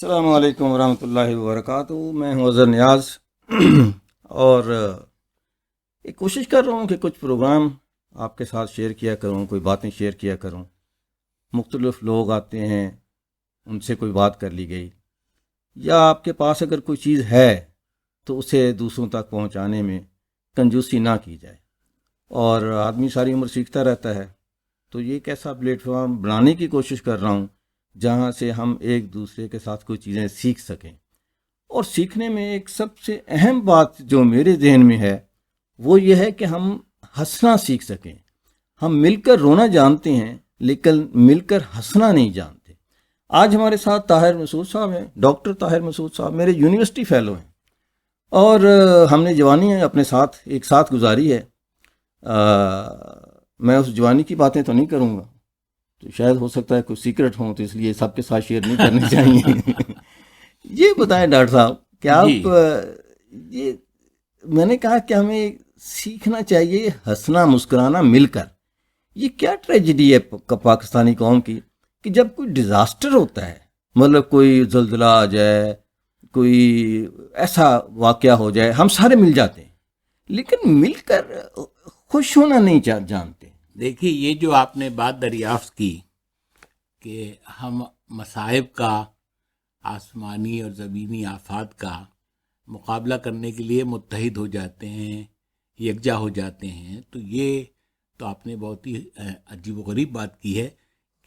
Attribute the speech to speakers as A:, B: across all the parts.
A: السلام علیکم ورحمۃ اللہ وبرکاتہ. میں ہوں اظہر نیاز اور ایک کوشش کر رہا ہوں کہ کچھ پروگرام آپ کے ساتھ شیئر کیا کروں, کوئی باتیں شیئر کیا کروں. مختلف لوگ آتے ہیں, ان سے کوئی بات کر لی گئی, یا آپ کے پاس اگر کوئی چیز ہے تو اسے دوسروں تک پہنچانے میں کنجوسی نہ کی جائے. اور آدمی ساری عمر سیکھتا رہتا ہے, تو یہ ایک ایسا پلیٹ فارم بنانے کی کوشش کر رہا ہوں جہاں سے ہم ایک دوسرے کے ساتھ کوئی چیزیں سیکھ سکیں. اور سیکھنے میں ایک سب سے اہم بات جو میرے ذہن میں ہے وہ یہ ہے کہ ہم ہنسنا سیکھ سکیں. ہم مل کر رونا جانتے ہیں لیکن مل کر ہنسنا نہیں جانتے. آج ہمارے ساتھ طاہر مسعود صاحب ہیں. ڈاکٹر طاہر مسعود صاحب میرے یونیورسٹی فیلو ہیں, اور ہم نے جوانی اپنے ساتھ ایک ساتھ گزاری ہے. میں اس جوانی کی باتیں تو نہیں کروں گا, تو شاید ہو سکتا ہے کوئی سیکرٹ ہوں, تو اس لیے سب کے ساتھ شیئر نہیں کرنے چاہیے. یہ بتائیں ڈاکٹر صاحب کہ آپ یہ میں نے کہا کہ ہمیں سیکھنا چاہیے ہنسنا مسکرانا مل کر. یہ کیا ٹریجڈی ہے پاکستانی قوم کی کہ جب کوئی ڈیزاسٹر ہوتا ہے, مطلب کوئی زلزلہ آ جائے, کوئی ایسا واقعہ ہو جائے, ہم سارے مل جاتے ہیں لیکن مل کر خوش ہونا نہیں جانتے.
B: دیکھیے, یہ جو آپ نے بات دریافت کی کہ ہم مصائب کا, آسمانی اور زمینی آفات کا مقابلہ کرنے کے لیے متحد ہو جاتے ہیں, یکجا ہو جاتے ہیں, تو یہ تو آپ نے بہت ہی عجیب و غریب بات کی ہے,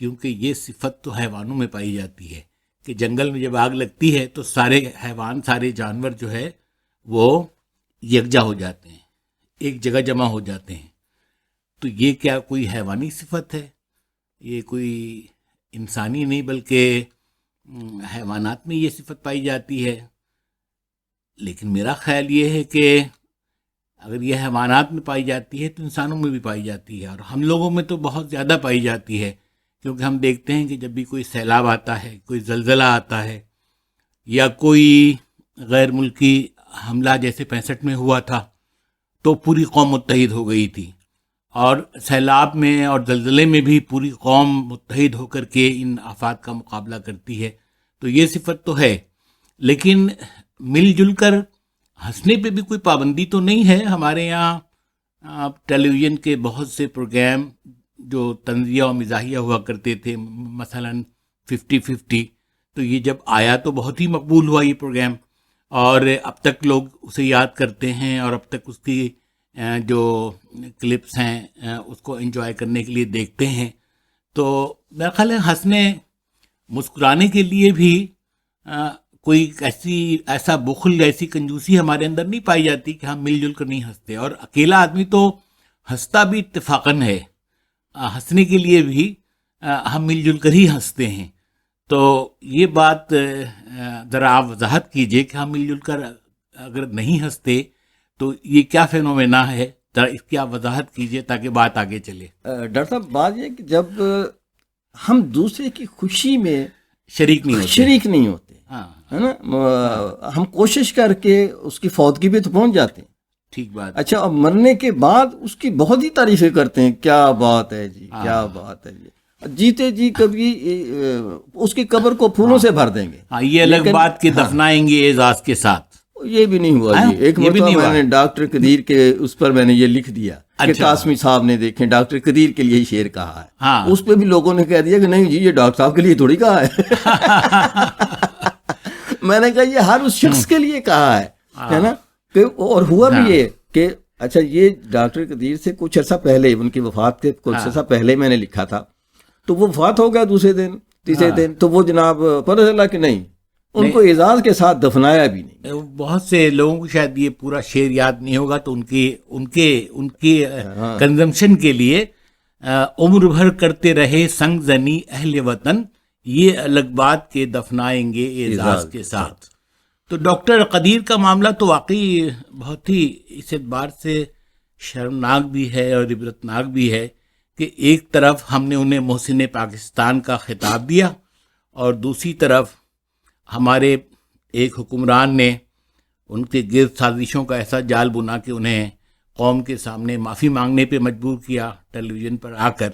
B: کیونکہ یہ صفت تو حیوانوں میں پائی جاتی ہے کہ جنگل میں جب آگ لگتی ہے تو سارے حیوان, سارے جانور جو ہے وہ یکجا ہو جاتے ہیں, ایک جگہ جمع ہو جاتے ہیں. تو یہ کیا کوئی حیوانی صفت ہے؟ یہ کوئی انسانی نہیں بلکہ حیوانات میں یہ صفت پائی جاتی ہے. لیکن میرا خیال یہ ہے کہ اگر یہ حیوانات میں پائی جاتی ہے تو انسانوں میں بھی پائی جاتی ہے, اور ہم لوگوں میں تو بہت زیادہ پائی جاتی ہے, کیونکہ ہم دیکھتے ہیں کہ جب بھی کوئی سیلاب آتا ہے, کوئی زلزلہ آتا ہے, یا کوئی غیر ملکی حملہ جیسے 65 میں ہوا تھا, تو پوری قوم متحد ہو گئی تھی. اور سیلاب میں اور زلزلے میں بھی پوری قوم متحد ہو کر کے ان آفات کا مقابلہ کرتی ہے. تو یہ صفت تو ہے, لیکن مل جل کر ہنسنے پہ بھی کوئی پابندی تو نہیں ہے. ہمارے یہاں ٹیلی ویژن کے بہت سے پروگرام جو طنزیہ و مزاحیہ ہوا کرتے تھے, مثلا 50-50, تو یہ جب آیا تو بہت ہی مقبول ہوا یہ پروگرام, اور اب تک لوگ اسے یاد کرتے ہیں, اور اب تک اس کی جو کلپس ہیں اس کو انجوائے کرنے کے لیے دیکھتے ہیں. تو میرا خیال ہے ہنسنے مسکرانے کے لیے بھی کوئی ایسا بخل, ایسی کنجوسی ہمارے اندر نہیں پائی جاتی کہ ہم مل جل کر نہیں ہنستے. اور اکیلا آدمی تو ہنستا بھی اتفاقاً ہے, ہنسنے کے لیے بھی ہم مل جل کر ہی ہنستے ہیں. تو یہ بات ذرا آپ وضاحت کیجئے کہ ہم مل جل کر اگر نہیں ہنستے تو یہ کیا فینومینا ہے, ذرا اس کی آپ وضاحت کیجئے تاکہ بات آگے چلے.
A: ڈاکٹر صاحب, بات یہ کہ جب ہم دوسرے کی خوشی میں
B: شریک نہیں ہوتے,
A: ہے نا, ہم کوشش کر کے اس کی فوتگی پہ تو پہنچ جاتے ہیں,
B: ٹھیک بات.
A: اچھا, اب مرنے کے بعد اس کی بہت ہی تعریفیں کرتے ہیں, کیا بات ہے جی, کیا بات ہے جی, جیتے جی کبھی اس کی قبر کو پھولوں سے بھر دیں گے.
B: یہ الگ بات کہ دفنائیں گے اعزاز کے ساتھ,
A: یہ بھی نہیں ہوا جی. ایک مرتبہ میں نے ڈاکٹر قدیر کے اس پر میں نے یہ لکھ دیا کہ قاسمی صاحب نے دیکھیں ڈاکٹر قدیر کے لیے شعر کہا ہے, اس پہ بھی لوگوں نے کہہ دیا کہ نہیں جی یہ ڈاکٹر صاحب کے لیے تھوڑی کہا ہے. میں نے کہا یہ ہر اس شخص کے لیے کہا ہے نا. اور ہوا بھی یہ کہ اچھا, یہ ڈاکٹر قدیر سے کچھ عرصہ پہلے, ان کی وفات کے کچھ عرصہ پہلے میں نے لکھا تھا, تو وہ وفات ہو گیا دوسرے دن تیسرے دن, تو وہ جناب پتہ چلا کہ نہیں, ان کو اعزاز کے ساتھ دفنایا بھی نہیں.
B: بہت سے لوگوں کو شاید یہ پورا شعر یاد نہیں ہوگا, تو ان کی کنزمپشن کے لیے عمر بھر کرتے رہے سنگ زنی اہل وطن, یہ الگ بات کہ دفنائیں گے اعزاز کے ساتھ. تو ڈاکٹر قدیر کا معاملہ تو واقعی بہت ہی اس اعتبار سے شرمناک بھی ہے اور عبرتناک بھی ہے کہ ایک طرف ہم نے انہیں محسن پاکستان کا خطاب دیا, اور دوسری طرف ہمارے ایک حکمران نے ان کے گرد سازشوں کا ایسا جال بنا کہ انہیں قوم کے سامنے معافی مانگنے پہ مجبور کیا ٹیلی ویژن پر آ کر.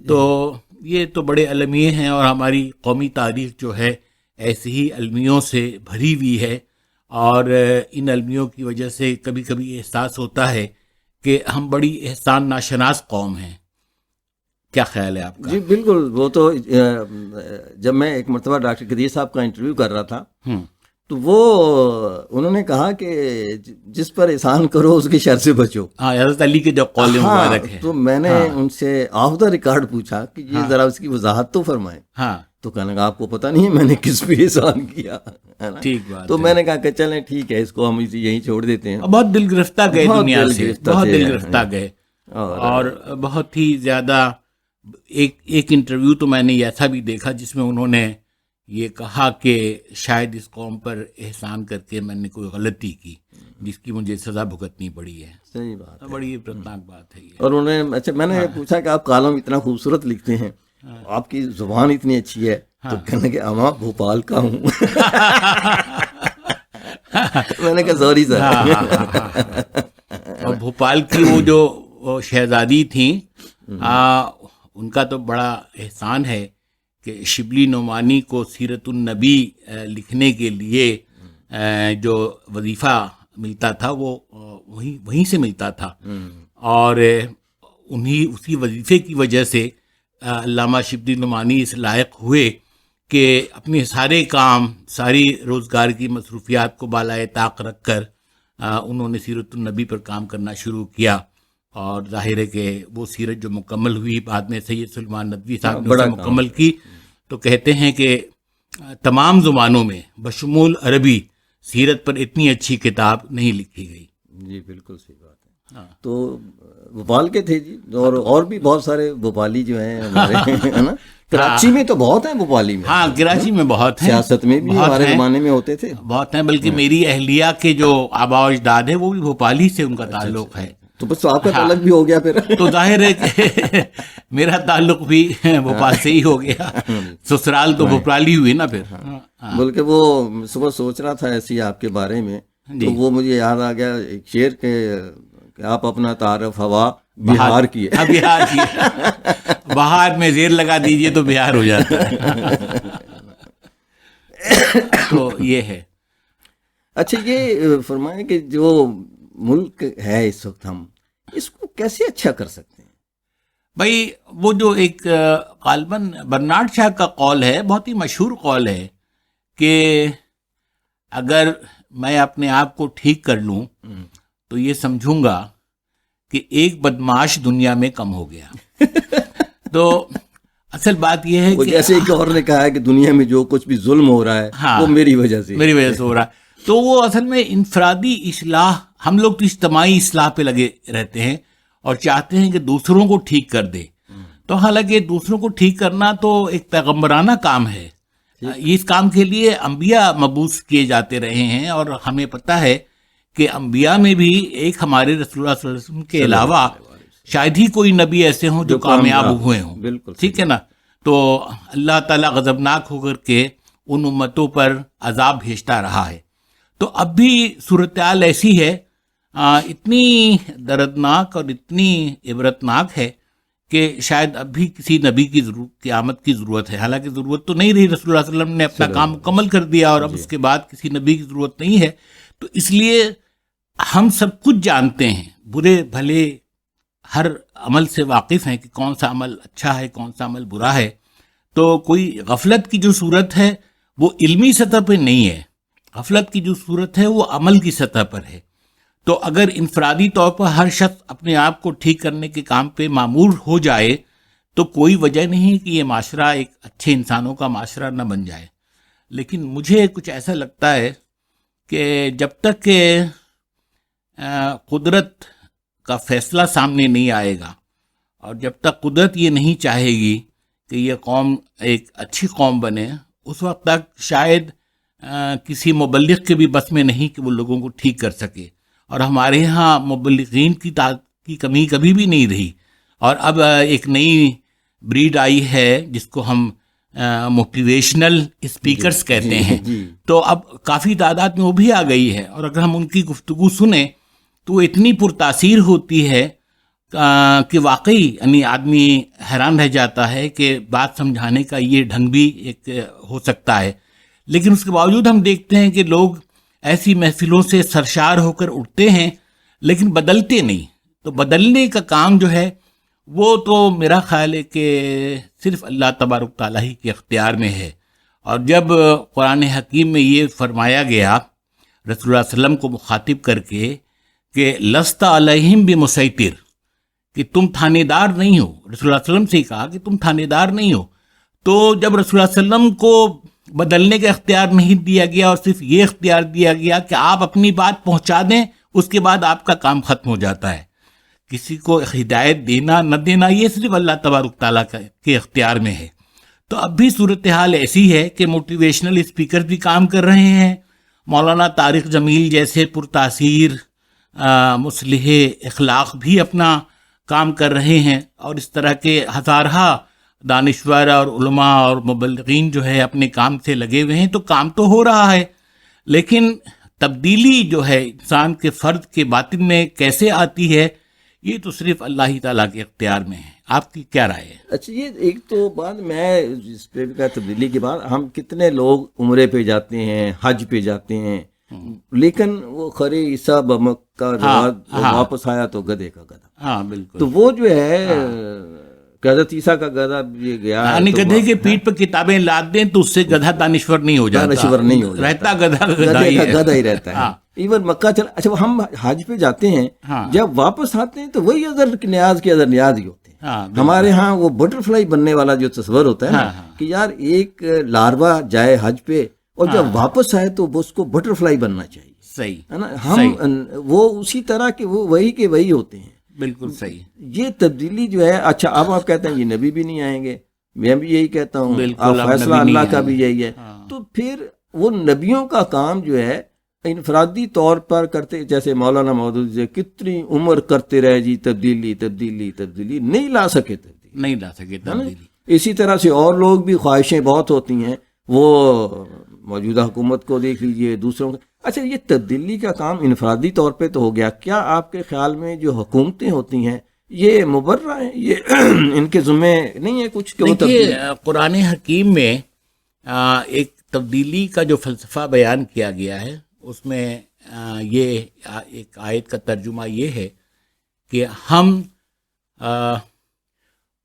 B: تو یہ تو بڑے المیے ہیں, اور ہماری قومی تاریخ جو ہے ایسی ہی المیوں سے بھری ہوئی ہے، اور ان المیوں کی وجہ سے کبھی کبھی احساس ہوتا ہے کہ ہم بڑی احسان ناشناس قوم ہیں. کیا خیال ہے آپ کا؟
A: جی بالکل. وہ تو جب میں ایک مرتبہ ڈاکٹر قدیر صاحب کا انٹرویو کر رہا تھا تو وہ انہوں نے کہا کہ جس پر احسان کرو اس کی شر سے بچو.
B: ہاں، حضرت علی کے جو قول مبارک ہے.
A: تو میں نے ان سے آف دا ریکارڈ پوچھا کہ یہ ذرا اس کی وضاحت تو فرمائیں.
B: ہاں،
A: تو کہنے لگا آپ کو پتہ نہیں ہے میں نے کس پہ احسان کیا ہے نا.
B: ٹھیک بات.
A: تو میں نے کہا کہ چلیں ٹھیک ہے، اس کو ہم یہیں چھوڑ دیتے ہیں.
B: بہت دل گرفتہ گئے دنیا سے، بہت دل گرفتہ گئے، اور بہت ہی زیادہ. ایک انٹرویو تو میں نے ایسا بھی دیکھا جس میں انہوں نے یہ کہا کہ شاید اس قوم پر احسان کر کے میں نے کوئی غلطی کی جس کی مجھے سزا بھگتنی پڑی ہے.
A: صحیح بات ہے،
B: بڑی عبرتناک بات ہے یہ.
A: اور انہوں نے اچھا میں نے پوچھا کہ آپ کالم اتنا خوبصورت لکھتے ہیں، آپ کی زبان اتنی اچھی ہے، تو کہنے کہ اما بھوپال کا ہوں. میں نے کہا سوری سر.
B: اور بھوپال کی وہ جو شہزادی تھیں، ان کا تو بڑا احسان ہے کہ شبلی نعمانی کو سیرت النبی لکھنے کے لیے جو وظیفہ ملتا تھا وہ وہیں سے ملتا تھا، اور اسی وظیفے کی وجہ سے علامہ شبلی نعمانی اس لائق ہوئے کہ اپنے سارے کام، ساری روزگار کی مصروفیات کو بالائے طاق رکھ کر انہوں نے سیرت النبی پر کام کرنا شروع کیا. اور ظاہر ہے کہ وہ سیرت جو مکمل ہوئی بعد میں سید سلیمان ندوی صاحب نے اسے مکمل کی. تو کہتے ہیں کہ تمام زبانوں میں بشمول عربی سیرت پر اتنی اچھی کتاب نہیں لکھی گئی.
A: جی بالکل صحیح بات ہے. تو بھوپال کے تھے جی، اور بھی بہت سارے بھوپالی جو ہیں ہمارے ہے نا. کراچی میں تو بہت ہیں بھوپالی میں.
B: ہاں، کراچی میں بہت ہیں،
A: سیاست میں بھی ہمارے زمانے میں ہوتے تھے،
B: بہت ہیں. بلکہ میری اہلیہ کے جو آبا و اجداد ہے وہ بھی بھوپالی سے ان کا تعلق ہے.
A: تو بس آپ کا تعلق بھی ہو گیا پھر.
B: تو ظاہر ہے کہ میرا تعلق بھی بھوپال سے ہی ہو گیا، سسرال تو بھوپالی ہوئی نا پھر.
A: بلکہ وہ صبح سوچ رہا تھا ایسی آپ کے بارے میں، تو وہ مجھے یاد آ گیا ایک شعر کہ آپ اپنا تعارف ہوا بہار کی ہے.
B: بہار کی، بہار میں زیر لگا دیجئے تو بہار ہو جاتا ہے. تو یہ ہے.
A: اچھا یہ فرمائیں کہ جو ملک ہے اس وقت ہم اس کو کیسے اچھا کر سکتے ہیں؟
B: بھائی وہ جو ایک غالباً برنارڈ شاہ کا قول ہے، بہت ہی مشہور قول ہے کہ اگر میں اپنے آپ کو ٹھیک کر لوں تو یہ سمجھوں گا کہ ایک بدمعاش دنیا میں کم ہو گیا. تو اصل بات یہ ہے کہ
A: جیسے ایک اور نے کہا ہے کہ دنیا میں جو کچھ بھی ظلم ہو رہا ہے وہ میری وجہ سے
B: ہو رہا ہے. تو وہ اصل میں انفرادی اصلاح، ہم لوگ تو اجتماعی اصلاح پہ لگے رہتے ہیں اور چاہتے ہیں کہ دوسروں کو ٹھیک کر دے. تو حالانکہ دوسروں کو ٹھیک کرنا تو ایک پیغمبرانہ کام ہے. اس کام کے لیے انبیاء مبعوث کیے جاتے رہے ہیں، اور ہمیں پتہ ہے کہ انبیاء میں بھی ایک ہمارے رسول اللہ صلی اللہ علیہ وسلم کے علاوہ شاید ہی کوئی نبی ایسے ہوں جو کامیاب ہوئے ہوں.
A: بالکل
B: ٹھیک ہے نا. تو اللہ تعالیٰ غضبناک ہو کر کے ان امتوں پر عذاب بھیجتا رہا ہے. تو اب بھی صورتحال ایسی ہے، اتنی دردناک اور اتنی عبرتناک ہے کہ شاید اب بھی کسی نبی کی قیامت کی ضرورت ہے. حالانکہ ضرورت تو نہیں رہی، رسول اللہ صلی اللہ علیہ وسلم نے اپنا کام مکمل کر دیا اور اب اس کے بعد کسی نبی کی ضرورت نہیں ہے. تو اس لیے ہم سب کچھ جانتے ہیں، برے بھلے ہر عمل سے واقف ہیں کہ کون سا عمل اچھا ہے، کون سا عمل برا ہے. تو کوئی غفلت کی جو صورت ہے وہ علمی سطح پہ نہیں ہے، غفلت کی جو صورت ہے وہ عمل کی سطح پر ہے. تو اگر انفرادی طور پر ہر شخص اپنے آپ کو ٹھیک کرنے کے کام پہ معمور ہو جائے تو کوئی وجہ نہیں کہ یہ معاشرہ ایک اچھے انسانوں کا معاشرہ نہ بن جائے. لیکن مجھے کچھ ایسا لگتا ہے کہ جب تک کہ قدرت کا فیصلہ سامنے نہیں آئے گا، اور جب تک قدرت یہ نہیں چاہے گی کہ یہ قوم ایک اچھی قوم بنے، اس وقت تک شاید کسی مبلغ کے بھی بس میں نہیں کہ وہ لوگوں کو ٹھیک کر سکے. اور ہمارے ہاں مبلغین کی کمی کبھی بھی نہیں رہی. اور اب ایک نئی بریڈ آئی ہے جس کو ہم موٹیویشنل اسپیکرز کہتے ہیں. تو اب کافی تعداد میں وہ بھی آ گئی ہے، اور اگر ہم ان کی گفتگو سنیں تو وہ اتنی پرتاثیر ہوتی ہے کہ واقعی یعنی آدمی حیران رہ جاتا ہے کہ بات سمجھانے کا یہ ڈھنگ بھی ایک ہو سکتا ہے. لیکن اس کے باوجود ہم دیکھتے ہیں کہ لوگ ایسی محفلوں سے سرشار ہو کر اٹھتے ہیں لیکن بدلتے نہیں. تو بدلنے کا کام جو ہے وہ تو میرا خیال ہے کہ صرف اللہ تبارک تعالیٰ ہی کے اختیار میں ہے. اور جب قرآن حکیم میں یہ فرمایا گیا رسول اللہ علیہ وسلم کو مخاطب کر کے کہ لست علیہم بمسیطر، کہ تم تھانے دار نہیں ہو، رسول اللہ علیہ وسلم سے کہا کہ تم تھانے دار نہیں ہو. تو جب رسول اللہ علیہ وسلم کو بدلنے کا اختیار نہیں دیا گیا اور صرف یہ اختیار دیا گیا کہ آپ اپنی بات پہنچا دیں، اس کے بعد آپ کا کام ختم ہو جاتا ہے. کسی کو ہدایت دینا نہ دینا یہ صرف اللہ تبارک تعالیٰ کے اختیار میں ہے. تو اب بھی صورتحال ایسی ہے کہ موٹیویشنل اسپیکر بھی کام کر رہے ہیں، مولانا طارق جمیل جیسے پرتاثیر مصلح اخلاق بھی اپنا کام کر رہے ہیں، اور اس طرح کے ہزارہ دانشور اور علماء اور مبلغین جو ہے اپنے کام سے لگے ہوئے ہیں. تو کام تو ہو رہا ہے، لیکن تبدیلی جو ہے انسان کے فرد کے باطن میں کیسے آتی ہے یہ تو صرف اللہ تعالیٰ کے اختیار میں ہے. آپ کی کیا رائے ہے؟
A: اچھا، یہ ایک تو بات میں اس پہ بھی کہا تبدیلی کے بعد ہم کتنے لوگ عمرے پہ جاتے ہیں، حج پہ جاتے ہیں، لیکن وہ خرے عیسیٰ بمکہ رواج واپس آیا تو گدھے کا گدھا.
B: ہاں بالکل.
A: تو وہ جو ہے حضرت عیسیٰ کا گدھا یہ گیا،
B: یعنی گدھے کے پیٹھ پہ کتابیں لاد دیں تو اس سے گدھا دانشور نہیں ہو جاتا،
A: دانشور نہیں ہو جاتا،
B: رہتا گدھا
A: گدھا ہی رہتا ہے. ایون مکہ چل، اچھا ہم حج پہ جاتے ہیں، جب واپس آتے ہیں تو وہی اظہر نیاز کے اظہر نیاز ہی ہوتے ہیں. ہمارے ہاں وہ بٹر فلائی بننے والا جو تصور ہوتا ہے نا کہ یار ایک لاروا جائے حج پہ اور جب واپس آئے تو اس کو بٹر فلائی بننا چاہیے.
B: صحیح
A: ہے نا، ہم وہ اسی طرح کے وہ وہی کے وہی ہوتے ہیں.
B: بالکل صحیح.
A: یہ تبدیلی جو ہے، اچھا اب آپ کہتے ہیں یہ نبی بھی نہیں آئیں گے، میں بھی یہی کہتا ہوں، فیصلہ اللہ کا بھی یہی ہے. تو پھر وہ نبیوں کا کام جو ہے انفرادی طور پر کرتے، جیسے مولانا مودودی سے کتنی عمر کرتے رہے جی تبدیلی تبدیلی تبدیلی، نہیں لا سکے تبدیلی. اسی طرح سے اور لوگ بھی خواہشیں بہت ہوتی ہیں، وہ موجودہ حکومت کو دیکھ لیجئے، دوسروں کو. اچھا یہ تبدیلی کا کام انفرادی طور پہ تو ہو گیا، کیا آپ کے خیال میں جو حکومتیں ہوتی ہیں یہ مبرہ ہیں، یہ ان کے ذمہ نہیں ہے کچھ کہ وہ تبدیلی؟
B: قرآن حکیم میں ایک تبدیلی کا جو فلسفہ بیان کیا گیا ہے اس میں یہ ایک آیت کا ترجمہ یہ ہے کہ ہم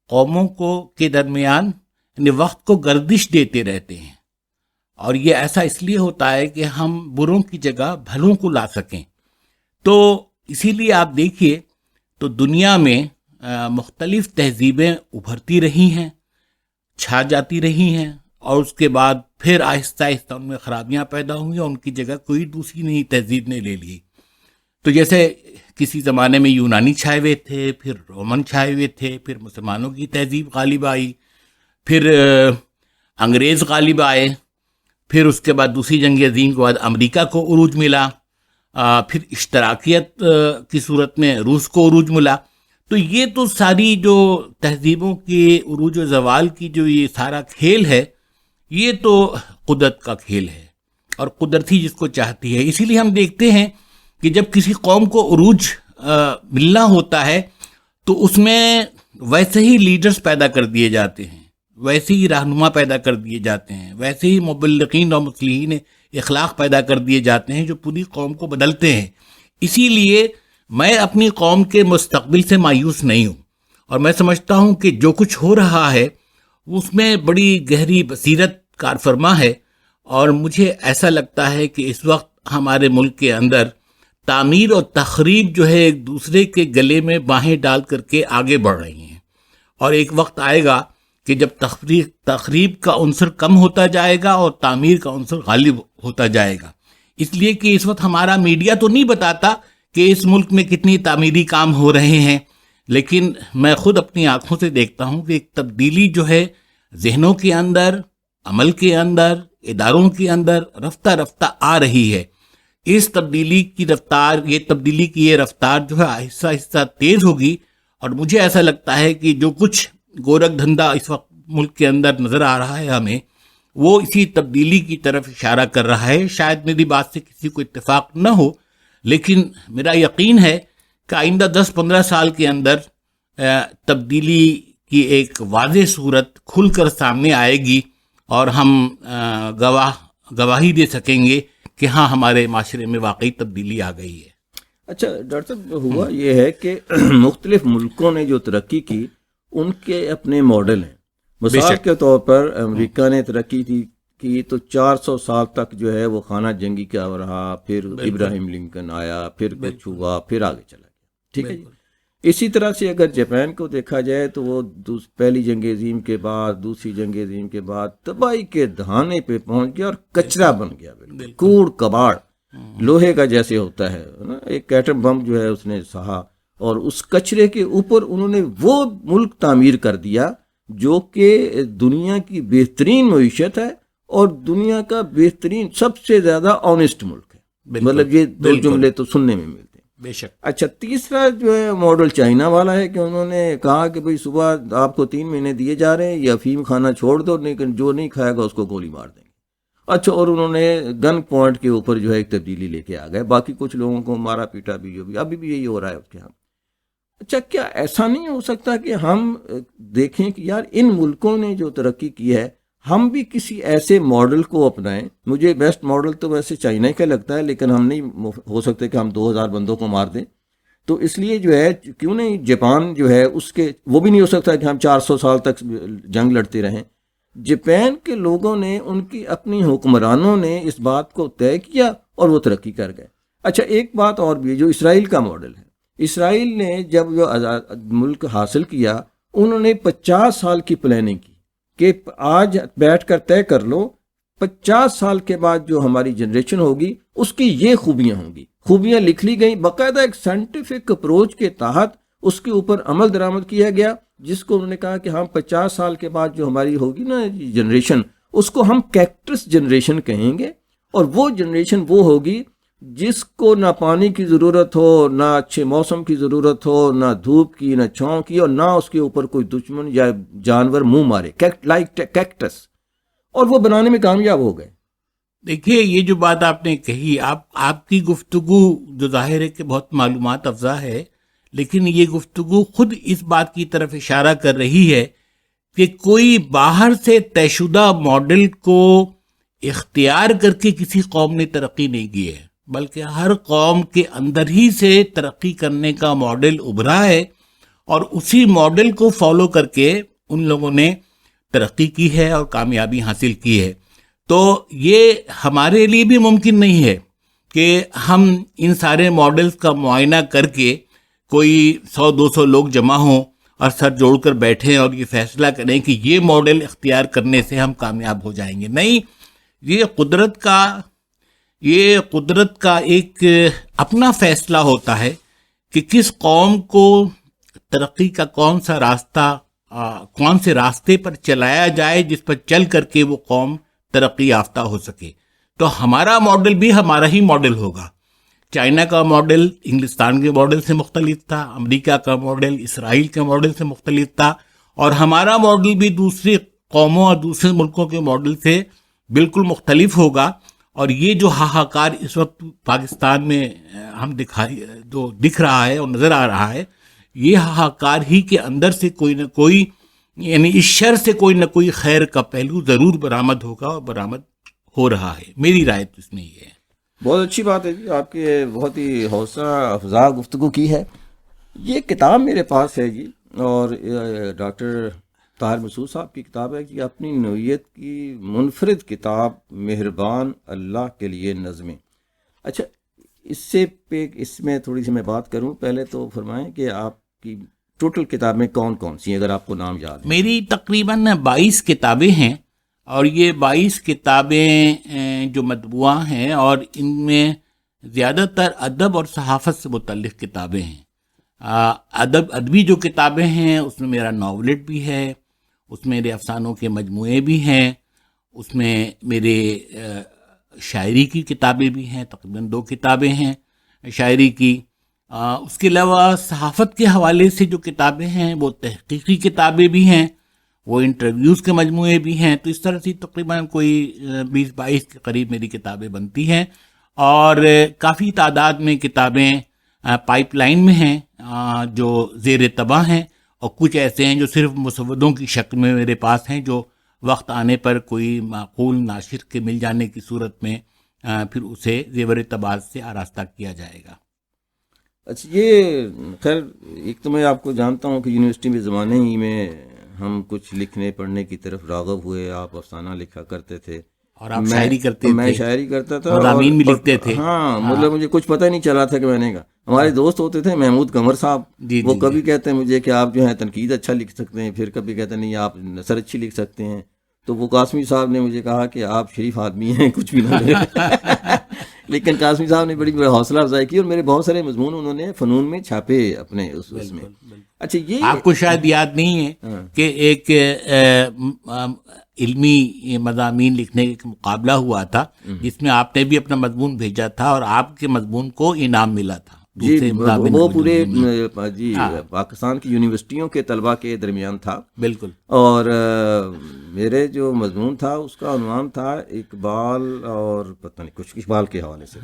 B: قوموں کے درمیان وقت کو گردش دیتے رہتے ہیں، اور یہ ایسا اس لیے ہوتا ہے کہ ہم بروں کی جگہ بھلوں کو لا سکیں. تو اسی لیے آپ دیکھیے تو دنیا میں مختلف تہذیبیں ابھرتی رہی ہیں، چھا جاتی رہی ہیں، اور اس کے بعد پھر آہستہ آہستہ ان میں خرابیاں پیدا ہوئی اور ان کی جگہ کوئی دوسری نئی تہذیب نے لے لی. تو جیسے کسی زمانے میں یونانی چھائے ہوئے تھے، پھر رومن چھائے ہوئے تھے، پھر مسلمانوں کی تہذیب غالب آئی، پھر انگریز غالب آئے، پھر اس کے بعد دوسری جنگ عظیم کے بعد امریکہ کو عروج ملا، پھر اشتراکیت کی صورت میں روس کو عروج ملا. تو یہ تو ساری جو تہذیبوں کے عروج و زوال کی جو یہ سارا کھیل ہے یہ تو قدرت کا کھیل ہے، اور قدرت ہی جس کو چاہتی ہے. اسی لیے ہم دیکھتے ہیں کہ جب کسی قوم کو عروج ملنا ہوتا ہے تو اس میں ویسے ہی لیڈرز پیدا کر دیے جاتے ہیں، ویسے ہی رہنما پیدا کر دیے جاتے ہیں، ویسے ہی مبلغین اور مصلحین اخلاق پیدا کر دیے جاتے ہیں جو پوری قوم کو بدلتے ہیں. اسی لیے میں اپنی قوم کے مستقبل سے مایوس نہیں ہوں، اور میں سمجھتا ہوں کہ جو کچھ ہو رہا ہے اس میں بڑی گہری بصیرت کار فرما ہے. اور مجھے ایسا لگتا ہے کہ اس وقت ہمارے ملک کے اندر تعمیر اور تخریب جو ہے ایک دوسرے کے گلے میں باہیں ڈال کر کے آگے بڑھ رہی ہیں، اور ایک وقت آئے گا کہ جب تخریب کا عنصر کم ہوتا جائے گا اور تعمیر کا عنصر غالب ہوتا جائے گا. اس لیے کہ اس وقت ہمارا میڈیا تو نہیں بتاتا کہ اس ملک میں کتنی تعمیری کام ہو رہے ہیں، لیکن میں خود اپنی آنکھوں سے دیکھتا ہوں کہ ایک تبدیلی جو ہے ذہنوں کے اندر، عمل کے اندر، اداروں کے اندر رفتہ رفتہ آ رہی ہے. اس تبدیلی کی یہ رفتار جو ہے آہستہ آہستہ تیز ہوگی، اور مجھے ایسا لگتا ہے کہ جو کچھ گورکھ دھندا اس وقت ملک کے اندر نظر آ رہا ہے ہمیں، وہ اسی تبدیلی کی طرف اشارہ کر رہا ہے. شاید میری بات سے کسی کو اتفاق نہ ہو، لیکن میرا یقین ہے کہ آئندہ 10-15 سال کے اندر تبدیلی کی ایک واضح صورت کھل کر سامنے آئے گی، اور ہم گواہ گواہی دے سکیں گے کہ ہاں ہمارے معاشرے میں واقعی تبدیلی آ گئی ہے۔
A: اچھا ڈاکٹر صاحب، ہوا یہ ہے کہ مختلف ملکوں نے جو ترقی کی ان کے اپنے ماڈل ہیں۔ مثال کے طور پر امریکہ نے ترقی کی تو 400 سال تک جو ہے وہ خانہ جنگی کا رہا، پھر ابراہیم لنکن آیا، پھر کچھ ہوا، پھر آگے چلا گیا، ٹھیک ہے جی۔ اسی طرح سے اگر جاپان کو دیکھا جائے تو وہ پہلی جنگ عظیم کے بعد، دوسری جنگ عظیم کے بعد تباہی کے دہانے پہ پہنچ گیا اور کچرا بن گیا، بالکل کوڑ کباڑ لوہے کا جیسے ہوتا ہے نا، ایک ایٹم بم جو ہے اس نے سہا، اور اس کچرے کے اوپر انہوں نے وہ ملک تعمیر کر دیا جو کہ دنیا کی بہترین معیشت ہے اور دنیا کا بہترین سب سے زیادہ آنےسٹ ملک ہے۔ مطلب یہ دو جملے تو سننے میں ملتے ہیں،
B: بے شک۔
A: اچھا تیسرا جو ہے ماڈل چائنا والا ہے کہ انہوں نے کہا کہ بھئی صبح آپ کو 3 مہینے دیے جا رہے ہیں، یہ افیم کھانا چھوڑ دو، لیکن جو نہیں کھائے گا اس کو گولی مار دیں گے۔ اچھا، اور انہوں نے گن پوائنٹ کے اوپر جو ہے ایک تبدیلی لے کے آ گئے، باقی کچھ لوگوں کو مارا پیٹا بھی، جو بھی ابھی بھی یہی ہو رہا ہے اس کے ہاں۔ اچھا، کیا ایسا نہیں ہو سکتا کہ ہم دیکھیں کہ یار ان ملکوں نے جو ترقی کی ہے ہم بھی کسی ایسے ماڈل کو اپنائیں؟ مجھے بیسٹ ماڈل تو ویسے چائنا کا لگتا ہے، لیکن ہم نہیں ہو سکتے کہ ہم 2000 بندوں کو مار دیں، تو اس لیے جو ہے کیوں نہیں جاپان جو ہے اس کے وہ بھی نہیں ہو سکتا کہ ہم 400 سال تک جنگ لڑتے رہیں۔ جاپان کے لوگوں نے، ان کی اپنی حکمرانوں نے اس بات کو طے کیا اور وہ ترقی کر گئے۔ اچھا، ایک بات اور بھی جو اسرائیل کا ماڈل ہے، اسرائیل نے جب جو ملک حاصل کیا انہوں نے 50 سال کی پلاننگ کی کہ آج بیٹھ کر طے کر لو 50 سال کے بعد جو ہماری جنریشن ہوگی اس کی یہ خوبیاں ہوں گی، خوبیاں لکھ لی گئیں، باقاعدہ ایک سائنٹیفک اپروچ کے تحت اس کے اوپر عمل درآمد کیا گیا، جس کو انہوں نے کہا کہ ہم 50 سال کے بعد جو ہماری ہوگی نا جنریشن، اس کو ہم کیکٹس جنریشن کہیں گے، اور وہ جنریشن وہ ہوگی جس کو نہ پانی کی ضرورت ہو، نہ اچھے موسم کی ضرورت ہو، نہ دھوپ کی، نہ چھاؤں کی، اور نہ اس کے اوپر کوئی دشمن یا جانور منہ مارے، لائک کیکٹس، اور وہ بنانے میں کامیاب ہو گئے۔
B: دیکھیے، یہ جو بات آپ نے کہی، آپ کی گفتگو جو ظاہر ہے کہ بہت معلومات افزا ہے، لیکن یہ گفتگو خود اس بات کی طرف اشارہ کر رہی ہے کہ کوئی باہر سے طے شدہ ماڈل کو اختیار کر کے کسی قوم نے ترقی نہیں کی ہے، بلکہ ہر قوم کے اندر ہی سے ترقی کرنے کا ماڈل ابھرا ہے، اور اسی ماڈل کو فالو کر کے ان لوگوں نے ترقی کی ہے اور کامیابی حاصل کی ہے۔ تو یہ ہمارے لیے بھی ممکن نہیں ہے کہ ہم ان سارے ماڈلز کا معائنہ کر کے کوئی 100-200 لوگ جمع ہوں اور سر جوڑ کر بیٹھیں اور یہ فیصلہ کریں کہ یہ ماڈل اختیار کرنے سے ہم کامیاب ہو جائیں گے۔ نہیں، یہ قدرت کا ایک اپنا فیصلہ ہوتا ہے کہ کس قوم کو ترقی کا کون سے راستے پر چلایا جائے جس پر چل کر کے وہ قوم ترقی یافتہ ہو سکے۔ تو ہمارا ماڈل بھی ہمارا ہی ماڈل ہوگا۔ چائنا کا ماڈل انگلستان کے ماڈل سے مختلف تھا، امریکہ کا ماڈل اسرائیل کے ماڈل سے مختلف تھا، اور ہمارا ماڈل بھی دوسری قوموں اور دوسرے ملکوں کے ماڈل سے بالکل مختلف ہوگا۔ اور یہ جو ہاہاکار اس وقت پاکستان میں ہم دکھ رہا ہے اور نظر آ رہا ہے، یہ ہاہاکار ہی کے اندر سے کوئی نہ کوئی، یعنی اس شر سے کوئی نہ کوئی خیر کا پہلو ضرور برآمد ہوگا اور برآمد ہو رہا ہے۔ میری رائے تو اس میں یہ ہے۔
A: بہت اچھی بات ہے جی، آپ کی بہت ہی حوصلہ افزا گفتگو کی ہے۔ یہ کتاب میرے پاس ہے جی، اور ڈاکٹر طاہر مسعود صاحب کی کتاب ہے کہ اپنی نوعیت کی منفرد کتاب مہربان اللہ کے لیے نظمیں۔ اچھا، اس میں تھوڑی سی میں بات کروں، پہلے تو فرمائیں کہ آپ کی ٹوٹل کتابیں کون کون سی ہیں، اگر آپ کو نام یاد ہے؟
B: میری تقریباً 22 کتابیں ہیں، اور یہ 22 کتابیں جو مطبوعہ ہیں، اور ان میں زیادہ تر ادب اور صحافت سے متعلق کتابیں ہیں۔ ادبی جو کتابیں ہیں اس میں میرا ناولٹ بھی ہے، اس میں میرے افسانوں کے مجموعے بھی ہیں، اس میں میرے شاعری کی کتابیں بھی ہیں، تقریباً 2 کتابیں ہیں شاعری کی۔ اس کے علاوہ صحافت کے حوالے سے جو کتابیں ہیں وہ تحقیقی کتابیں بھی ہیں، وہ انٹرویوز کے مجموعے بھی ہیں۔ تو اس طرح سے تقریباً کوئی 20-22 کے قریب میری کتابیں بنتی ہیں، اور کافی تعداد میں کتابیں پائپ لائن میں ہیں جو زیر طبع ہیں، اور کچھ ایسے ہیں جو صرف مسودوں کی شکل میں میرے پاس ہیں جو وقت آنے پر کوئی معقول ناشر کے مل جانے کی صورت میں پھر اسے زیور تبادل سے آراستہ کیا جائے گا۔
A: اچھا، یہ خیر ایک تو میں آپ کو جانتا ہوں کہ یونیورسٹی میں زمانے ہی میں ہم کچھ لکھنے پڑھنے کی طرف راغب ہوئے، آپ افسانہ لکھا کرتے تھے
B: اور آپ شاعری کرتے تھے،
A: میں شاعری کرتا تھا،
B: مضامین بھی لکھتے تھے۔
A: ہاں مطلب مجھے کچھ پتہ ہی نہیں چلا تھا کہ میں نے کہا، ہمارے دوست ہوتے تھے محمود قمر صاحب، وہ کبھی کہتے ہیں مجھے کہ آپ جو ہیں تنقید اچھا لکھ سکتے ہیں، پھر کبھی کہتے ہیں نہیں آپ نثر اچھی لکھ سکتے ہیں، تو وہ قاسمی صاحب نے مجھے کہا کہ آپ شریف آدمی ہیں، کچھ بھی نہ لیکن قاسمی صاحب نے بڑی حوصلہ افزائی کی اور میرے بہت سارے مضمون انہوں نے فنون میں چھاپے اپنے اس میں۔ اچھا، یہ
B: آپ کو شاید یاد نہیں ہے کہ ایک علمی مضامین لکھنے کا مقابلہ ہوا تھا جس میں آپ نے بھی اپنا مضمون بھیجا تھا اور آپ کے مضمون کو انعام ملا تھا۔
A: جی، وہ پورے جی پاکستان کی یونیورسٹیوں کے طلباء کے درمیان تھا،
B: بالکل، اور
A: میرے جو مضمون تھا اس کا عنوان تھا اقبال اور پتہ نہیں کچھ اقبال کے حوالے سے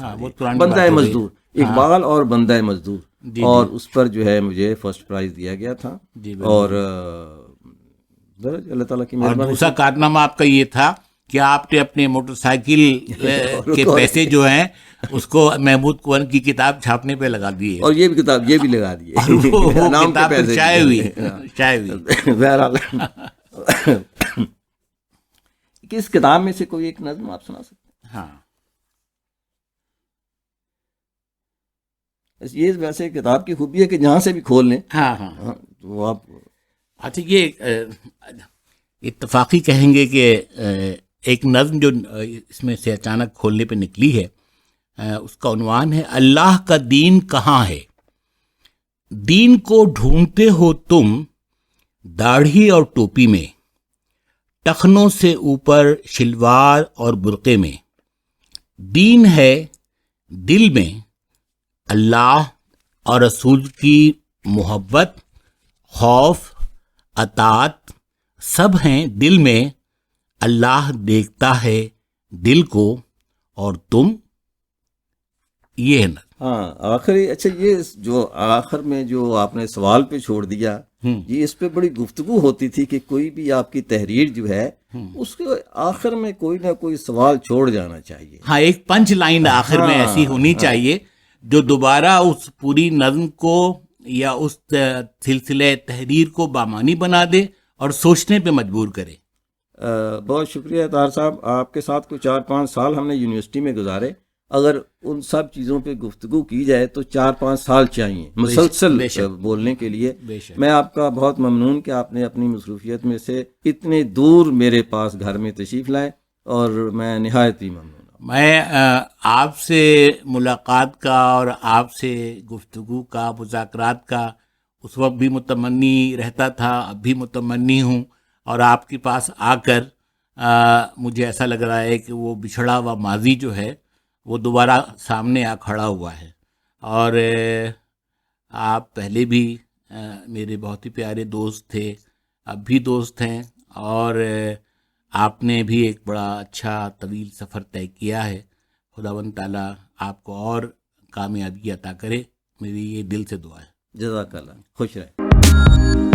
A: بندہ مزدور، اقبال اور بندہ مزدور، اور اس پر جو ہے مجھے فرسٹ پرائز دیا گیا تھا، اور اللہ تعالیٰ کی مہربانی۔
B: دوسرا کارنامہ آپ کا یہ تھا کہ آپ نے اپنے موٹر سائیکل کے پیسے جو ہیں اس کو محمود قون کی کتاب چھاپنے پہ لگا دیے،
A: اور یہ بھی کتاب یہ بھی لگا دیے،
B: نام کے پیسے چائے ہوئی۔
A: بہرحال کس کتاب میں سے کوئی ایک نظم آپ سنا سکتے ہیں؟
B: ہاں،
A: یہ ویسے کتاب کی خوبی ہے کہ جہاں سے بھی کھول لیں،
B: ہاں ہاں،
A: وہ آپ
B: اچھا یہ اتفاقی کہیں گے کہ ایک نظم جو اس میں سے اچانک کھولنے پہ نکلی ہے، اس کا عنوان ہے اللہ کا دین کہاں ہے؟ دین کو ڈھونڈتے ہو تم داڑھی اور ٹوپی میں، ٹخنوں سے اوپر شلوار اور برقعے میں، دین ہے دل میں اللہ اور رسول کی محبت، خوف، اطاعت سب ہیں دل میں، اللہ دیکھتا ہے دل کو اور تم، یہ ہے نا۔
A: ہاں آخری، اچھا یہ جو آخر میں جو آپ نے سوال پہ چھوڑ دیا، یہ اس پہ بڑی گفتگو ہوتی تھی کہ کوئی بھی آپ کی تحریر جو ہے اس کے آخر میں کوئی نہ کوئی سوال چھوڑ جانا چاہیے،
B: ہاں ایک پنچ لائن آخر میں ایسی ہونی چاہیے جو دوبارہ اس پوری نظم کو یا اس سلسلے تحریر کو بامانی بنا دے اور سوچنے پہ مجبور کرے۔
A: بہت شکریہ طاہر صاحب، آپ کے ساتھ کوئی 4-5 سال ہم نے یونیورسٹی میں گزارے، اگر ان سب چیزوں پہ گفتگو کی جائے تو 4-5 سال چاہیے مسلسل بولنے کے لیے۔ میں آپ کا بہت ممنون کہ آپ نے اپنی مصروفیت میں سے اتنے دور میرے پاس گھر میں تشریف لائے، اور میں نہایت ہی ممنون ہوں۔
B: میں آپ سے ملاقات کا اور آپ سے گفتگو کا، مذاکرات کا اس وقت بھی متمنی رہتا تھا، اب بھی متمنی ہوں، اور آپ کے پاس آ کر مجھے ایسا لگ رہا ہے کہ وہ بچھڑا ہوا ماضی جو ہے وہ دوبارہ سامنے آ کھڑا ہوا ہے، اور آپ پہلے بھی میرے بہت ہی پیارے دوست تھے، اب بھی دوست ہیں، اور آپ نے بھی ایک بڑا اچھا طویل سفر طے کیا ہے۔ خداوند تعالیٰ آپ کو اور کامیابی عطا کرے، میری یہ دل سے دعا ہے۔
A: جزاک اللہ، خوش رہیں۔